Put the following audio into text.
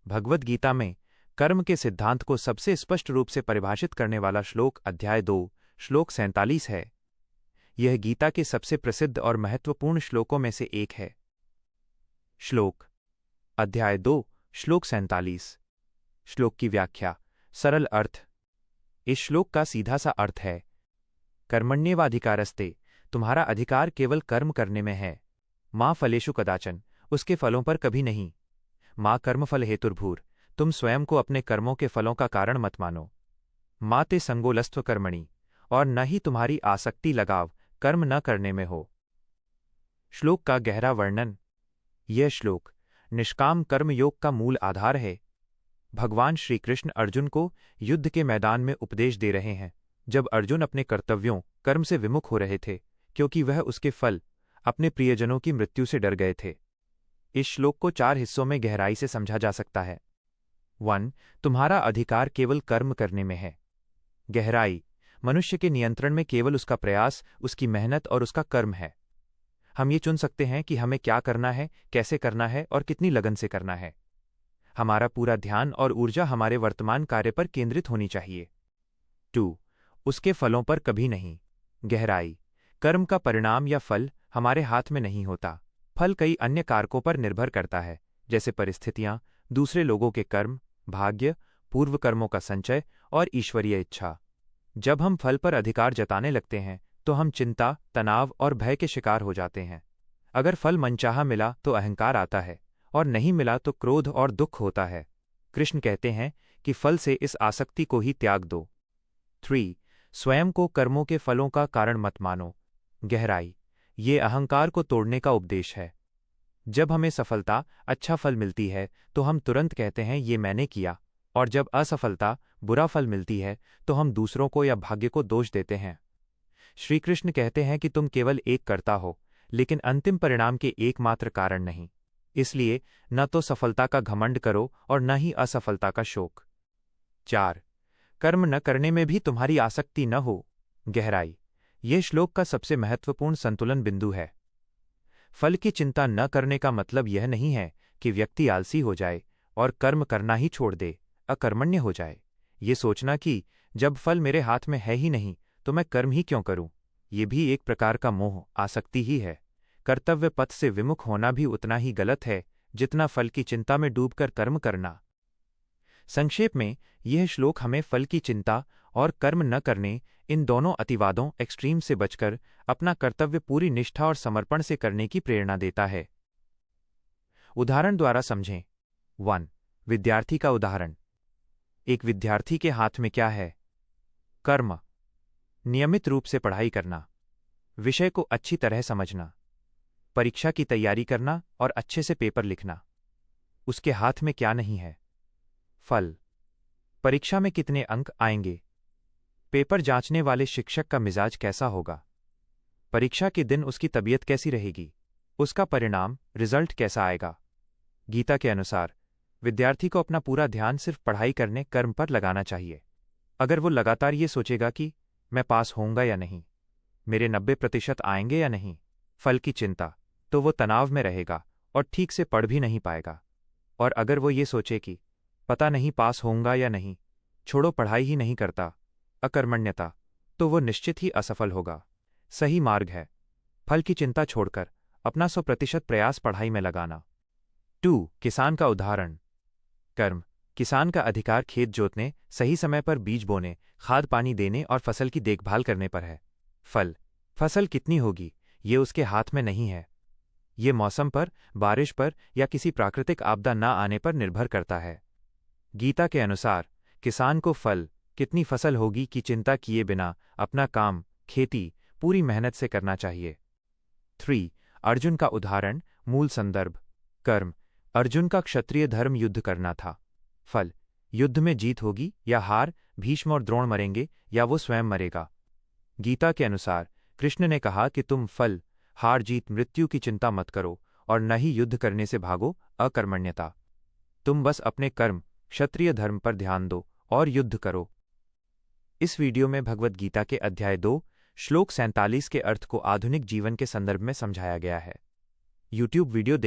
भगवद गीता में कर्म के सिद्धांत को सबसे स्पष्ट रूप से परिभाषित करने वाला श्लोक अध्याय 2 श्लोक 47 है। यह गीता के सबसे प्रसिद्ध और महत्वपूर्ण श्लोकों में से एक है। श्लोक अध्याय 2 श्लोक 47। श्लोक की व्याख्या। सरल अर्थ। इस श्लोक का सीधा सा अर्थ है, कर्मण्येवाधिकारस्ते, तुम्हारा अधिकार केवल कर्म करने में है। मां फलेषु कदाचन, उसके फलों पर कभी नहीं। मां कर्मफल हेतुर्भूर, तुम स्वयं को अपने कर्मों के फलों का कारण मत मानो। मां ते संगोलस्त्व कर्मणि, और न ही तुम्हारी आसक्ति लगाव कर्म न करने में हो। श्लोक का गहरा वर्णन। यह श्लोक निष्काम कर्म योग का मूल आधार है। भगवान श्री कृष्ण अर्जुन को युद्ध के मैदान में उपदेश दे रहे हैं, जब अर्जुन अपने कर्तव्यों कर्म से विमुख हो रहे थे, क्योंकि वह उसके फल अपने प्रियजनों की मृत्यु से डर गए थे। इस श्लोक को 4 हिस्सों में गहराई से समझा जा सकता है। 1. तुम्हारा अधिकार केवल कर्म करने में है। गहराई। मनुष्य के नियंत्रण में केवल उसका प्रयास, उसकी मेहनत और उसका कर्म है। हम ये चुन सकते हैं कि हमें क्या करना है, कैसे करना है और कितनी लगन से करना है। हमारा पूरा ध्यान और ऊर्जा हमारे वर्तमान कार्य पर केंद्रित होनी चाहिए। 2. उसके फलों पर कभी नहीं। गहराई। कर्म का परिणाम या फल हमारे हाथ में नहीं होता। फल कई अन्य कारकों पर निर्भर करता है, जैसे परिस्थितियां, दूसरे लोगों के कर्म, भाग्य, पूर्व कर्मों का संचय और ईश्वरीय इच्छा। जब हम फल पर अधिकार जताने लगते हैं तो हम चिंता, तनाव और भय के शिकार हो जाते हैं। अगर फल मनचाहा मिला तो अहंकार आता है, और नहीं मिला तो क्रोध और दुख होता है। कृष्ण कहते हैं कि फल से इस आसक्ति को ही त्याग दो। 3. स्वयं को कर्मों के फलों का कारण मत मानो। गहराई। ये अहंकार को तोड़ने का उपदेश है। जब हमें सफलता, अच्छा फल मिलती है तो हम तुरंत कहते हैं ये मैंने किया, और जब असफलता, बुरा फल मिलती है तो हम दूसरों को या भाग्य को दोष देते हैं। श्री कृष्ण कहते हैं कि तुम केवल एक कर्ता हो, लेकिन अंतिम परिणाम के एकमात्र कारण नहीं। इसलिए न तो सफलता का घमंड करो और न ही असफलता का शोक। 4. कर्म न करने में भी तुम्हारी आसक्ति न हो। गहराई। यह श्लोक का सबसे महत्वपूर्ण संतुलन बिंदु है। फल की चिंता न करने का मतलब यह नहीं है कि व्यक्ति आलसी हो जाए और कर्म करना ही छोड़ दे, अकर्मण्य हो जाए। ये सोचना कि जब फल मेरे हाथ में है ही नहीं तो मैं कर्म ही क्यों करूं, ये भी एक प्रकार का मोह, आसक्ति ही है। कर्तव्य पथ से विमुख होना भी उतना ही गलत है जितना फल की चिंता में डूबकर कर्म करना। संक्षेप में, यह श्लोक हमें फल की चिंता और कर्म न करने, इन दोनों अतिवादों एक्सट्रीम से बचकर अपना कर्तव्य पूरी निष्ठा और समर्पण से करने की प्रेरणा देता है। उदाहरण द्वारा समझें। 1. विद्यार्थी का उदाहरण। एक विद्यार्थी के हाथ में क्या है? कर्म। नियमित रूप से पढ़ाई करना, विषय को अच्छी तरह समझना, परीक्षा की तैयारी करना और अच्छे से पेपर लिखना। उसके हाथ में क्या नहीं है? फल। परीक्षा में कितने अंक आएंगे? पेपर जांचने वाले शिक्षक का मिजाज कैसा होगा? परीक्षा के दिन उसकी तबीयत कैसी रहेगी? उसका परिणाम, रिजल्ट कैसा आएगा? गीता के अनुसार विद्यार्थी को अपना पूरा ध्यान सिर्फ पढ़ाई करने, कर्म पर लगाना चाहिए। अगर वो लगातार ये सोचेगा कि मैं पास होऊंगा या नहीं, मेरे 90% आएंगे या नहीं, फल की चिंता, तो वो तनाव में रहेगा और ठीक से पढ़ भी नहीं पाएगा। और अगर वो ये सोचे कि पता नहीं पास होऊंगा या नहीं, छोड़ो पढ़ाई ही नहीं करता, अकर्मण्यता, तो वो निश्चित ही असफल होगा। सही मार्ग है फल की चिंता छोड़कर अपना 100% प्रयास पढ़ाई में लगाना। 2. किसान का उदाहरण। कर्म। किसान का अधिकार खेत जोतने, सही समय पर बीज बोने, खाद पानी देने और फसल की देखभाल करने पर है। फल। फसल कितनी होगी ये उसके हाथ में नहीं है। ये मौसम पर, बारिश पर या किसी प्राकृतिक आपदा न आने पर निर्भर करता है। गीता के अनुसार किसान को फल, कितनी फसल होगी की चिंता किए बिना अपना काम, खेती पूरी मेहनत से करना चाहिए। 3. अर्जुन का उदाहरण। मूल संदर्भ। कर्म। अर्जुन का क्षत्रिय धर्म युद्ध करना था। फल। युद्ध में जीत होगी या हार, भीष्म और द्रोण मरेंगे या वो स्वयं मरेगा। गीता के अनुसार कृष्ण ने कहा कि तुम फल, हार जीत, मृत्यु की चिंता मत करो और न ही युद्ध करने से भागो, अकर्मण्यता। तुम बस अपने कर्म, क्षत्रिय धर्म पर ध्यान दो और युद्ध करो। इस वीडियो में भगवद गीता के अध्याय 2 श्लोक 47 के अर्थ को आधुनिक जीवन के संदर्भ में समझाया गया है। YouTube video